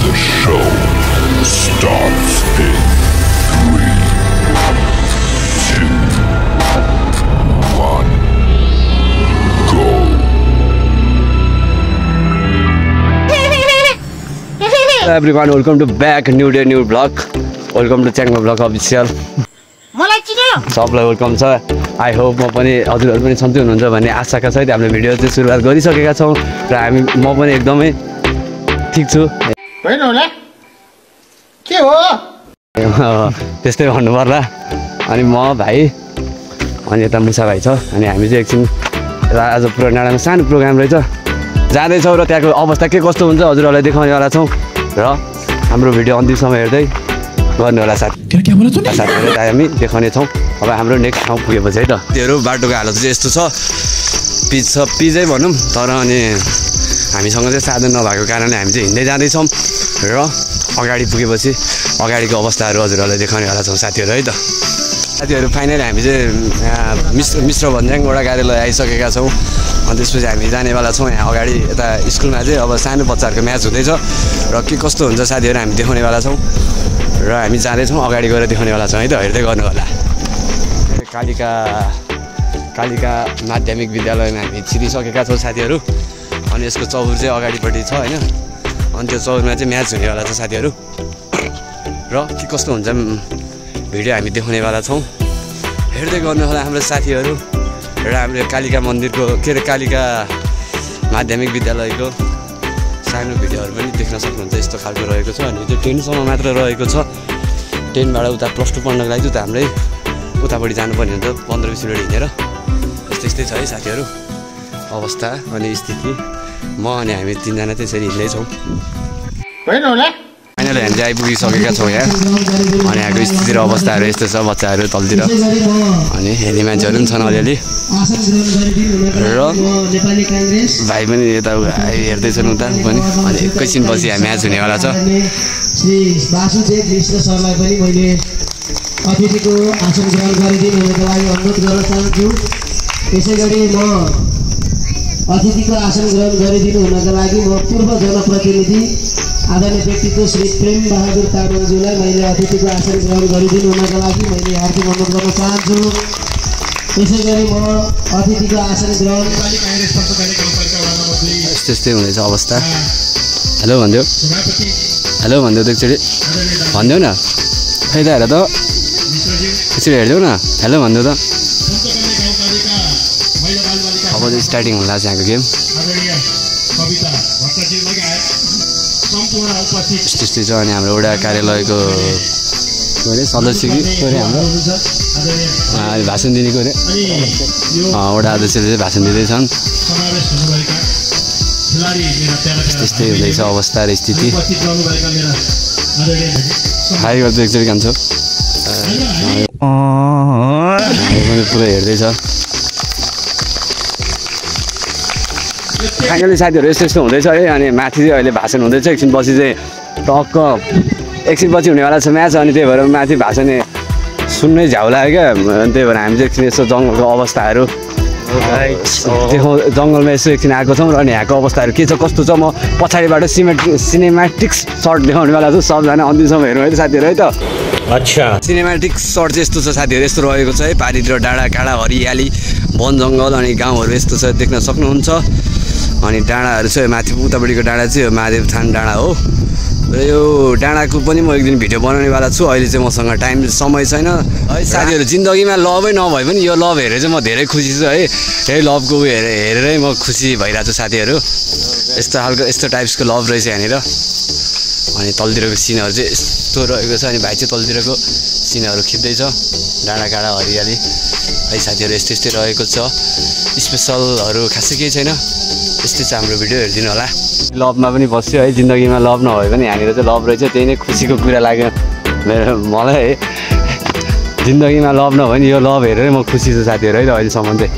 The show starts in 3, 2, 1, go. Hello everyone, welcome to back new day new vlog. Welcome to Changma Vlog official. सबलाई welcome छ। I hope म पनि हजुरहरु पनि सन्चै हुनुहुन्छ भन्ने आशाका सहित हामीले भिडियो चाहिँ सुरुवात गरिसकेका छौं र म पनि एकदमै ठीक छु। होइन होला के हो त्यस्तै भन्नु पर्ला। अनि म भाइ अनि यता मुसा भाइ छ अनि हामी चाहिँ एकछिन आज पुरा डाँडामा सानो प्रोग्राम रहेछ जाँदै छौं र त्यहाँको अवस्था के कस्तो हुन्छ हजुरहरुलाई देखाउनेवाला छौं र हाम्रो भिडियो अन्तिमसम्म हेर्दै गर्ने होला साथीहरु हामी देखाउने छौं। अब हाम्रो नेक्स्ट ठाउँ पुगेपछि है त त्योहरू बाटोको हालत चाहिँ यस्तो छ पिजै भनौँ तर अनि हामीसँग चाहिँ साधन नभएको कारणले हामी चाहिँ हिँड्दै जाँदै छौं र अगाडि पुगेपछि अगाडिको अवस्थाहरू हजुरहरुलाई देखाउनेवाला छौं साथीहरु है त। साथीहरु फाइनली हामी चाहिँ मिश्र भन्ज्याङ वडा कार्यालय आइसकेका छौं अनि त्यसपछि हामी जानेवाला छौं यहाँ अगाडि यता स्कुलमा चाहिँ अब सानो बच्चाहरुको म्याच हुँदैछ र के कस्तो हुन्छ साथीहरु हामी देखाउनेवाला छौं र हामी जाँदैछौँ अगाडि गएर देखाउनेवाला छौँ है त हेर्दै गर्नु होला। कालिका माध्यमिक विद्यालयमा हामी छिरिसकेका छौँ साथीहरु अनि यसको चौर चाहिँ अगाडिपट्टि छ हैन अनि त्यो चौरमा चाहिँ म्याच हुनेवाला छ साथीहरु र के कस्तो हुन्छ भिडियो हामी देखाउनेवाला छौँ हेर्दै गर्नु होला हाम्रो साथीहरु र हाम्रो कालिका मन्दिरको के अरे कालिका माध्यमिक विद्यालयको सानो भिडियोहरु पनि देख्न सक्नुहुन्छ यस्तो खालको रहेको छ अनि त्यो 10 सम्म मात्र रहेको छ 10 बाट उता प्लस 2 पढ्नको लागि त हाम्रै उतापट्टि जानुपर्ने हुन्छ 15-20 मिनेट हिँडेर यस्तै छ है साथीहरु अवस्था अनि स्थिति म अनि हामी तीनजना त्यसरी हिँड्दै छौं। होइन होला फाइनली हामी आइपुगिसकेका छौं यहाँ अनि यहाँको स्थिति र अवस्थाहरू यस्तो छ बच्चाहरू तलतिर अनि हेली मान्छेहरू पनि छन् अलिअलि र भाइ पनि यता हेर्दैछन् उता पनि अनि एकैछिनपछि हामी म्याच हुनेवाला छ। श्री वासुदेव कृष्ण सरलाई पनि मैले अतिथिको आसन ग्रहण गरिदिनु हुनको लागि अनुरोध गर्न चाहन्छु। त्यसैगरी म अतिथिको आसन ग्रहण गरिदिनु हुनको लागि म पूर्व जनप्रतिनिधि आदरणीय व्यक्तित्व श्री प्रेम बहादुर तामाङज्यूलाई मैले अतिथिको आसन ग्रहण गरिदिनु हुनको लागि मैले हार्दिक अनुरोध गर्न चाहन्छु। त्यसैगरी म अतिथिको आसन ग्रहण यस्तै हुनेछ अवस्था। हेलो भन्दियो एकचोटि भन्दियो न खै त हेर त एकचोटि हेरिदेऊ न हेलो भन्दियो त। अब चाहिँ स्टार्टिङ होला यहाँको गेम यस्तै छ अनि हाम्रो वडा कार्यालयको सदस्य कि हाम्रो भाषण दिनेको अरे वडा अध्यक्षले चाहिँ भाषण दिँदैछन् त्यस्तै हुँदैछ अवस्था र स्थिति। हाई गर्दै एकचोटि कान्छो पुरै हेर्दैछ। फाइनली साथीहरु यस्तो हुँदैछ है अनि माथि चाहिँ अहिले भाषण हुँदैछ एकछिनपछि चाहिँ टक्क एकछिनपछि हुनेवाला छ म्याच अनि त्यही भएर माथि भाषण सुन्नै झ्याउ लाग्यो क्या अनि त्यही भएर हामी चाहिँ एकछिन यसो जङ्गलको अवस्थाहरू जङ्गलमा यसो एकछिन आएको छौँ र अनि यहाँको अवस्थाहरू के छ कस्तो छ म पछाडिबाट सिनेम्याटिक सर्ट देखाउनेवाला छु सबजना अन्तिमसम्म हेरौँ है त साथीहरु है त। अच्छा सिनेम्याटिक सर्ट चाहिँ यस्तो छ साथीहरु यस्तो रहेको छ है पारितिर डाँडा काँडा हरियाली वन जङ्गल अनि गाउँहरू यस्तो छ देख्न सक्नुहुन्छ अनि डाँडाहरू छ माथि उतापट्टिको डाँडा चाहिँ महादेव थान डाँडा हो र यो डाँडाको पनि म एक दिन भिडियो बनाउनेवाला छु अहिले चाहिँ मसँग टाइम समय छैन है साथीहरु जिन्दगीमा लभै नभए पनि यो लभ हेरेर चाहिँ म धेरै खुसी छु है यही लभको हेरेरै म खुसी भइरहेको छु साथीहरु यस्तो खालको यस्तो टाइप्सको लभ रहेछ यहाँनिर अनि तलतिरको सिनहरू चाहिँ यस्तो रहेको छ अनि भाइ चाहिँ तलतिरको सिनहरू खिच्दैछ डाँडा काँडा हरियाली है साथीहरु यस्तै रहेको छ स्पेसलहरू खासै केही छैन यस्तै छ हाम्रो भिडियो हेरिदिनु होला। लभमा पनि बस्यो है जिन्दगीमा लभ नभए पनि यहाँनिर चाहिँ लभ रहेछ त्यही नै खुसीको कुरा लाग्यो मलाई है जिन्दगीमा लभ नभए नि यो लभ हेरेरै म खुसी छु साथीहरु है त अहिलेसम्म चाहिँ।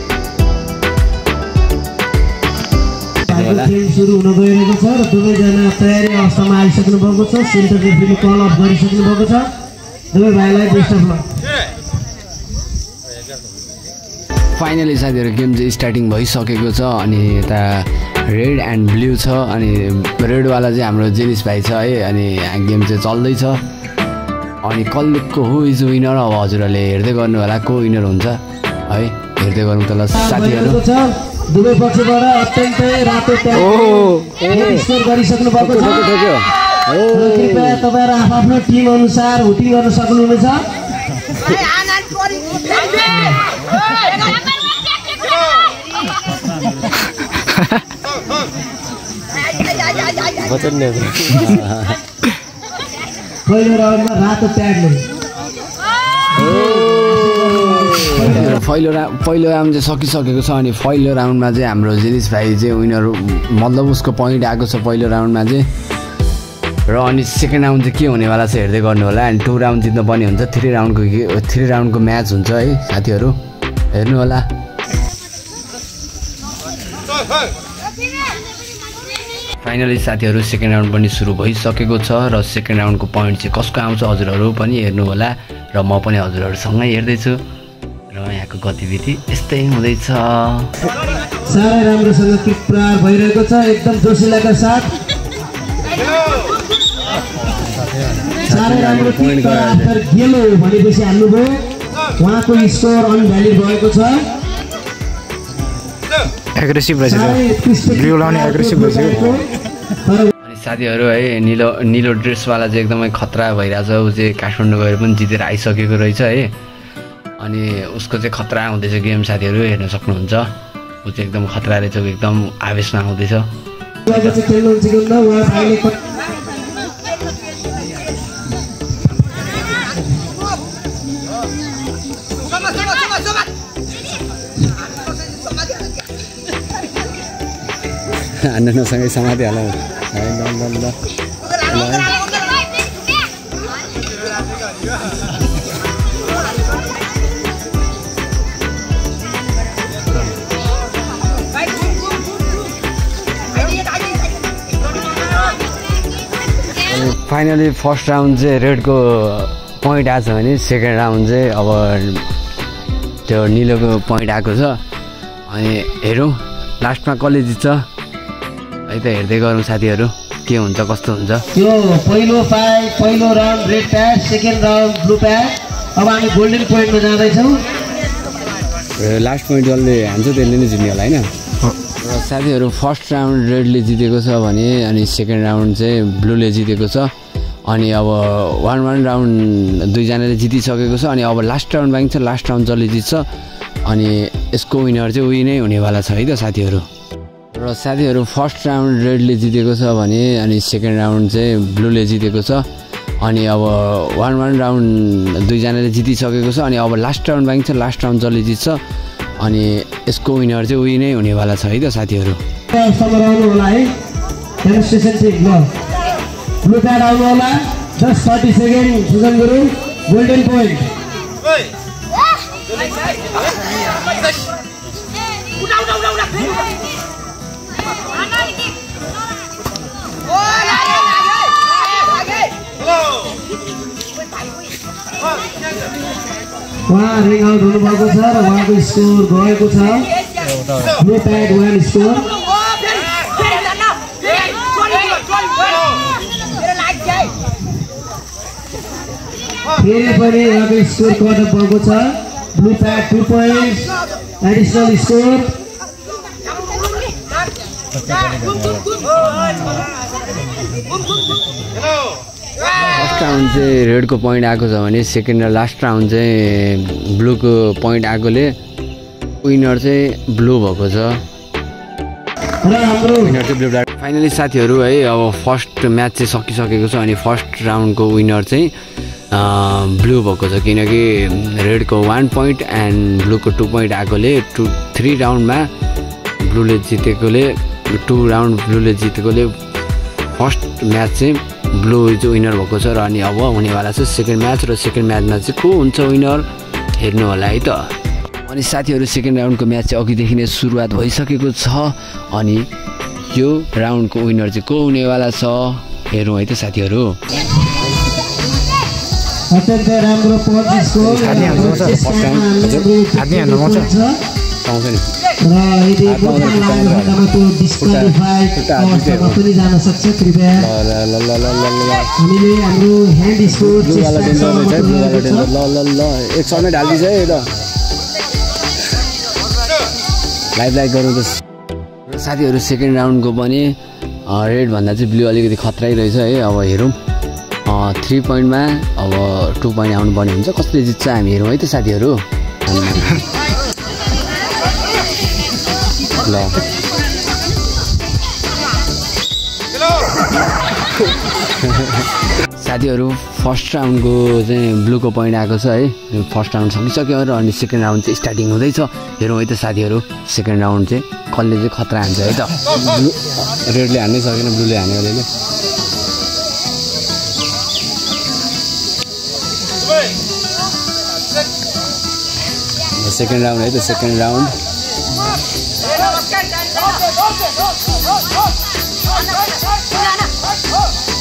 सुरु हुन गइरहेको छ र दुवैजना तयारी अवस्थामा आइसक्नु भएको छ सेन्टर रेफ्रीले कल अफ गरिसक्नु भएको छ दुवै भाइलाई बेस्ट अफ लक। फाइनली साथीहरु गेम चाहिँ स्टार्टिङ भइसकेको छ अनि यता रेड एन्ड ब्लू छ अनि रेडवाला चाहिँ हाम्रो जेनिस भाइ छ है अनि गेम चाहिँ चल्दैछ अनि कसले हु इज विनर अब हजुरहरूले हेर्दै गर्नु होला को विनर हुन्छ है हेर्दै गर्नु त ल साथीहरू दुवै पक्षबाट अत्यन्तै रातो स्कोर गरिसक्नु भएको छ कृपया तपाईहरु आफ्नो टिम अनुसार भोटिङ गर्न सक्नुहुनेछ पहिलो राउन्डमा रातो ट्यागले पहिलो राउन्ड चाहिँ सकिसकेको छ अनि पहिलो राउन्डमा चाहिँ हाम्रो जेनिस भाइ चाहिँ विनर मतलब उसको पोइन्ट आएको छ पहिलो राउन्डमा चाहिँ र अनि सेकेन्ड राउन्ड चाहिँ के हुनेवाला छ हेर्दै गर्नु होला अनि 2 राउन्ड जित्नु पनि हुन्छ 3 राउन्डको म्याच हुन्छ है साथीहरू हेर्नु होला फाइनली साथीहरू सेकेन्ड राउन्ड पनि सुरु भइसकेको छ र सेकेन्ड राउन्डको पोइन्ट चाहिँ कसको आउँछ हजुरहरू पनि हेर्नु होला र म पनि हजुरहरूसँगै हेर्दैछु र यहाँको गतिविधि यस्तै हुँदैछ सारै राम्रोसँग किक प्रहार भइरहेको छ एकदम जोसिलाका साथ सारै राम्रो किक आफ्टर गेलो भनेपछि हाल्नुभयो उहाँको स्कोर अनभ्यालिड भएको छ एग्रेसिभ रहेछ ब्लू लाउने एग्रेसिभ रहेछ अनि साथीहरू है निलो ड्रेसवाला चाहिँ एकदमै खतरा भइरहेछ ऊ चाहिँ काठमाडौँ गएर पनि जितेर आइसकेको रहेछ है अनि उसको चाहिँ खतरा हुँदैछ गेम साथीहरू हेर्न सक्नुहुन्छ ऊ चाहिँ एकदम खतरा रहेछ एकदम आवेशमा आउँदैछ आनन्दसँगै समातिहालौँ ल फाइनली फर्स्ट राउन्ड चाहिँ रेडको पोइन्ट आएको छ भने सेकेन्ड राउन्ड चाहिँ अब त्यो निलोको पोइन्ट आएको छ अनि हेरौँ लास्टमा कसले जित्छ है त हेर्दै गरौँ साथीहरू के हुन्छ कस्तो हुन्छ त्यो पहिलो round red pad second round blue pad अब हामी गोल्डन पोइन्टमा जाँदैछौँ लास्ट पोइन्ट जसले हान्छ त्यसले नै जित्ने होला होइन र साथीहरू फर्स्ट राउन्ड रेडले जितेको छ भने अनि सेकेन्ड राउन्ड चाहिँ ब्लूले जितेको छ अनि अब 1 राउन्ड दुईजनाले जितिसकेको छ अनि अब लास्ट राउन्ड बाँकी छ लास्ट राउन्ड जसले जित्छ अनि यसको विनर चाहिँ उही नै हुनेवाला छ है त साथीहरू र साथीहरू फर्स्ट राउन्ड रेडले जितेको छ भने अनि सेकेन्ड राउन्ड चाहिँ ब्लूले जितेको छ अनि अब 1 राउन्ड दुईजनाले जितिसकेको छ अनि अब लास्ट राउन्ड बाँकी छ लास्ट राउन्ड जसले जित्छ अनि यसको विनर चाहिँ उही नै हुनेवाला छ है त साथीहरू ब्लू प्याड आउनु होला just 30 second Sujan Gurung golden point उहाँ रिङ आउट हुनुभएको छ र उहाँको स्कोर गएको छ ब्लू प्याड 1 स्कोर फेरि पनि उहाँको स्कोर कट अफ भएको छ blue pad 2 points additional score first round चाहिँ रेडको पोइन्ट आएको छ भने सेकेन्ड र लास्ट राउन्ड चाहिँ ब्लूको पोइन्ट आएकोले विनर चाहिँ ब्लू भएको छ विनर चाहिँ ब्लू। फाइनली साथीहरू है अब फर्स्ट म्याच चाहिँ सकिसकेको छ अनि फर्स्ट राउन्डको विनर चाहिँ ब्लू भएको छ किनकि रेडको 1 पोइन्ट एन्ड ब्लूको 2 पोइन्ट आएकोले 3 राउन्डमा ब्लूले जितेकोले 2 राउन्ड ब्लूले जितेकोले फर्स्ट म्याच चाहिँ ब्लू चाहिँ विनर भएको छ र अनि अब हुनेवाला छ सेकेन्ड म्याच र सेकेन्ड म्याचमा चाहिँ को हुन्छ विनर हेर्नु होला है त। अनि साथीहरू सेकेन्ड राउन्डको म्याच चाहिँ अघिदेखि नै सुरुवात भइसकेको छ अनि यो राउन्डको विनर चाहिँ को हुनेवाला छ हेरौँ है त साथीहरू। अत्यन्तै राम्रो पॉइन्ट स्कोर पाउँछ नि र यदि मुखमा लागेको खण्डमा त्यो डिस्क्वालिफाइड अवस्थामा पनि जान सक्छ। कृपया हामीले हाम्रो ह्यान्ड स्कोर एक समय ढालिदिन्छ है त लाइभ गरौँ त साथीहरू। सेकेन्ड राउन्डको पनि रेड भन्दा चाहिँ ब्लू अलिकति खतरै रहेछ है। अब हेरौँ 3 पोइन्टमा अब 2 पोइन्ट आउनु पर्ने हुन्छ। कसले जित्छ हामी हेरौँ है त साथीहरू। ल साथीहरू फर्स्ट राउन्डको चाहिँ ब्लूको पोइन्ट आएको छ है। फर्स्ट राउन्ड सकिसक्यो र अनि सेकेन्ड राउन्ड चाहिँ स्टार्टिङ हुँदैछ। हेरौँ है त साथीहरू सेकेन्ड राउन्ड चाहिँ कसले चाहिँ खतरा हान्छ है त। रेडले हान्नै सकेन, ब्लूले हान्यो अलिअलि। सेकेन्ड राउन्ड है त सेकेन्ड राउन्ड।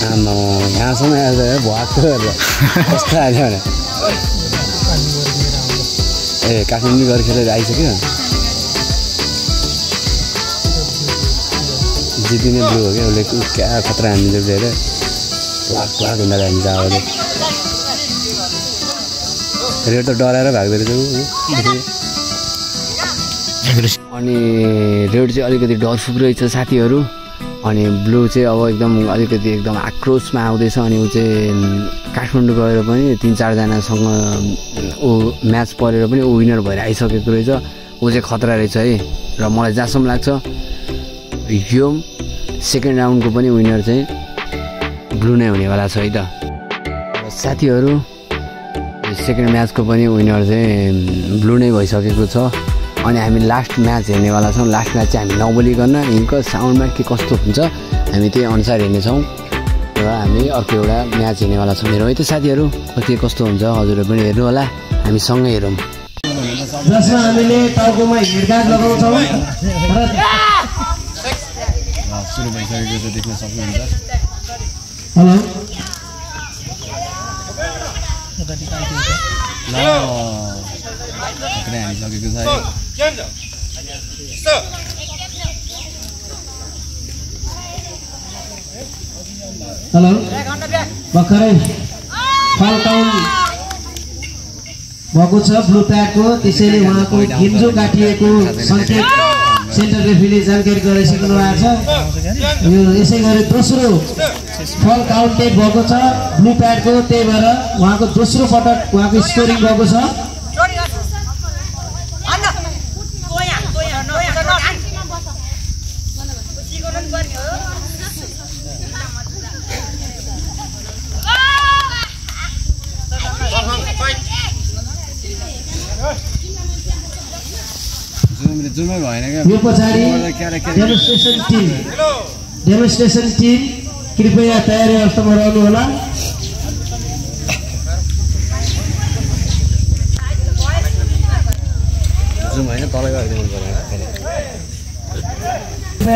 आमा यहाँसम्म आएर भएको कस्तो आयो भने ए काठमाडौँ गएर खेलेर आइसक्यो। जितिने ब्लू हो क्या उसले क्या खतरा हानिदिन्छ लिएर लाख हुँदा हान्छ। अब रेड त डराएर भाग्दो रहेछ। अनि रेड चाहिँ अलिकति डरफुक रहेछ साथीहरू। अनि ब्लू चाहिँ अब अलिकति एकदम आक्रोशमा आउँदैछ। अनि ऊ चाहिँ काठमाडौँ गएर पनि 3-4 जनासँग ऊ म्याच परेर पनि ऊ विनर भएर आइसकेको रहेछ। ऊ चाहिँ खतरा रहेछ है। र मलाई जहाँसम्म लाग्छ यो सेकेन्ड राउन्डको पनि विनर चाहिँ ब्लू नै हुनेवाला छ है त साथीहरू। सेकेन्ड म्याचको पनि विनर चाहिँ ब्लू नै भइसकेको छ। अनि हामी लास्ट म्याच हेर्नेवाला छौँ। लास्ट म्याच चाहिँ हामी नबोलिकन यिनको साउन्डमा के कस्तो हुन्छ हामी त्यही अनुसार हेर्नेछौँ। र हामी अर्को एउटा म्याच हेर्नेवाला छौँ। हेरौँ है त साथीहरू के कस्तो हुन्छ। हजुरहरू पनि हेर्नु होला, हामी सँगै हेरौँ। जसमा हामीले टाउकोमा हिँडगाड लगाउँछौँ र सुरु भइसकेको छ देख्न सक्नुहुन्छ। हेलो हानिसकेको छ है। हेलो भर्खरै फल काउन्ट भएको छ ब्लू प्याडको। त्यसैले उहाँको गिन्जो काटिएको सङ्केत सेन्टर रेफ्रीले जानकारी गराइसक्नु भएको छ। यो यसै गरी दोस्रो फल काउन्टेड भएको छ ब्लू प्याडको। त्यही भएर उहाँको दोस्रो पटक उहाँको स्कोरिङ भएको छ। यो पछाडि डेमोन्स्ट्रेसन टिम कृपया तयारी अवस्थामा रहनु होला।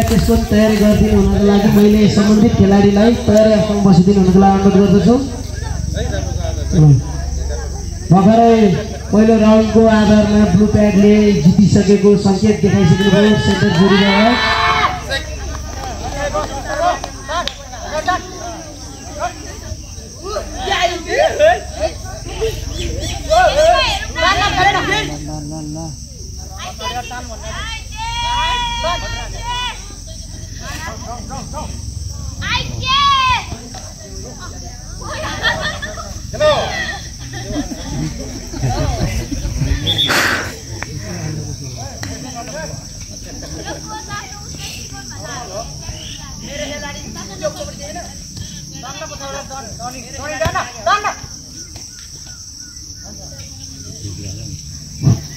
त्यसको तयारी गरिदिनु हुनको लागि मैले सम्बन्धित खेलाडीलाई तयारी अवस्थामा बसिदिनु हुनको लागि अनुरोध गर्दछु। भर्खरै पहिलो राउन्डको आधारमा ब्लू प्याडले जितिसकेको सङ्केत देखाइसक्नु भयो सेन्टर जोडीबाट।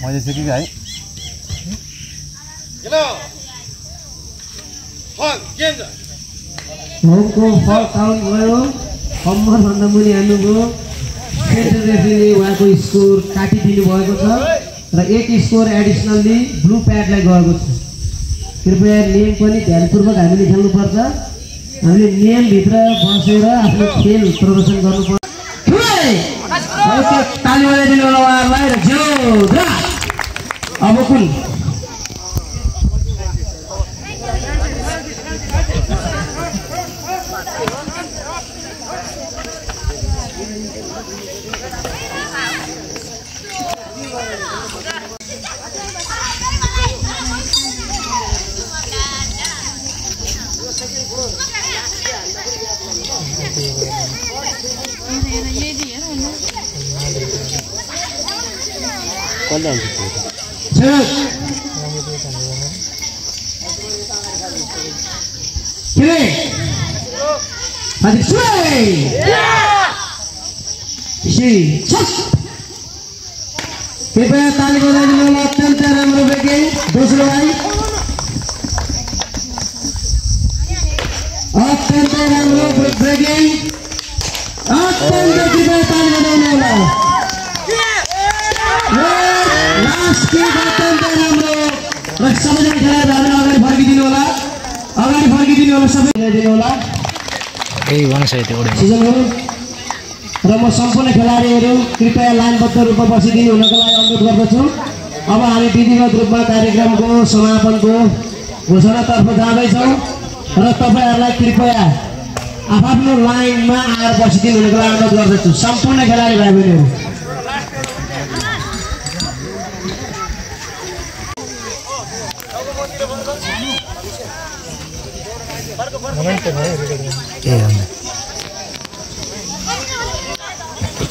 मैले सिकेको है। उहाँको फल काउन्ट भयो, कम्मरभन्दा मुनि हान्नुभयो। सेन्टर रेफ्रीले उहाँको स्कोर काटिदिनु भएको छ र एक स्कोर एडिसनल्ली ब्लू प्याडलाई गएको छ। कृपया नियम पनि ध्यानपूर्वक हामीले खेल्नुपर्छ। हामीले नियमभित्र बसेर आफ्नो खेल प्रदर्शन गर्नुपर्छ। ताली बजाइदिनु होला उहाँहरूलाई। अब कुन कृपया ताली बजाइदिनु होला। अत्यन्त राम्रो ब्रेकिङ। दोस्रो भाइ अत्यन्त राम्रो ब्रेकिङ। अत्यन्त कृपया ताली बजाउनु होला। लास्ट किक अत्यन्त राम्रो। र सबैजना खेलाडीहरू अगाडि फर्किदिनु होला। अगाडि फर्किदिनु होला। सबै दिनु होला। सिजन हो र म सम्पूर्ण खेलाडीहरू कृपया लाइनबद्ध रूपमा बसिदिनु हुनको लागि अनुरोध गर्दछु। अब हामी विधिवत रूपमा कार्यक्रमको समापनको घोषणातर्फ जाँदैछौँ र तपाईँहरूलाई कृपया आफ्नो लाइनमा आएर बसिदिनु हुनको लागि अनुरोध गर्दछु सम्पूर्ण खेलाडी भाइ बहिनीहरू।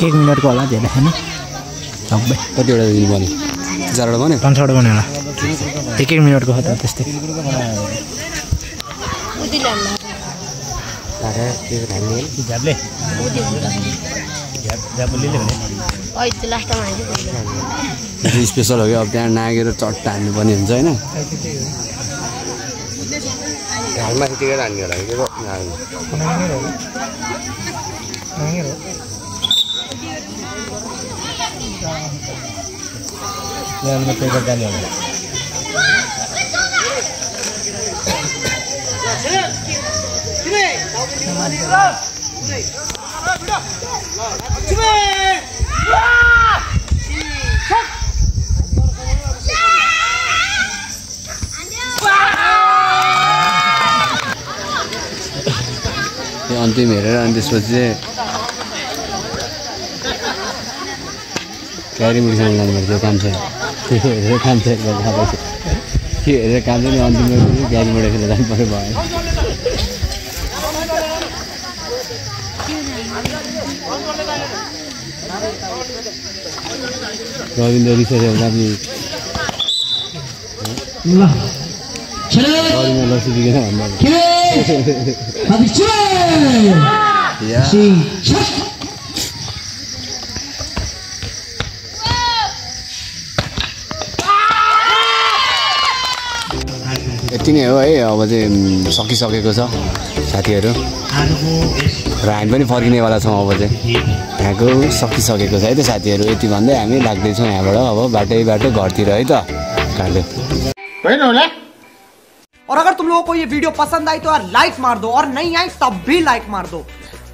एक मिनटको होला धेरै होइन सबै कतिवटा दिन बन्यो 4वटा बन्यो 5वटा बन्यो होला एक मिनटको हो त त्यस्तै स्पेसल हो कि अब त्यहाँ नागेर चट्टा हान्नु पर्ने हुन्छ होइन घालमा त्यतिकै हान्ने होला कि अन्तिम हेरेर अनि त्यसपछि चाहिँ क्यारी मुडीसँग लानुपर्छ त्यो काम छैन त्यो हेरेर काम छैन त्यो हेरेर काम चाहिँ अन्तिम क्यारी मुडा खेलेर जानु पऱ्यो भयो रविन्द्र रिसर्च लसिदिएन यति नै हो है अब चाहिँ सकिसकेको छ साथीहरू र हामी पनि फर्किनेवाला छौँ अब चाहिँ यहाँको सकिसकेको छ है त साथीहरू यति भन्दै हामी लाग्दैछौँ यहाँबाट अब बाटो घरतिर है त काट्यो और अगर तुम लोगों को ये वीडियो पसंद आई तो यार लाइक मार दो और नहीं आई तब भी लाइक मार दो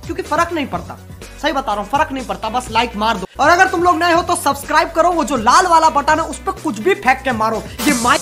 क्योंकि फर्क नहीं पड़ता सही बता रहा हूँ फर्क नहीं पड़ता बस लाइक मार दो और अगर तुम लोग नए हो तो सब्सक्राइब करो वो जो लाल वाला बटन है उस पर कुछ भी फेंक के मारो ये माइक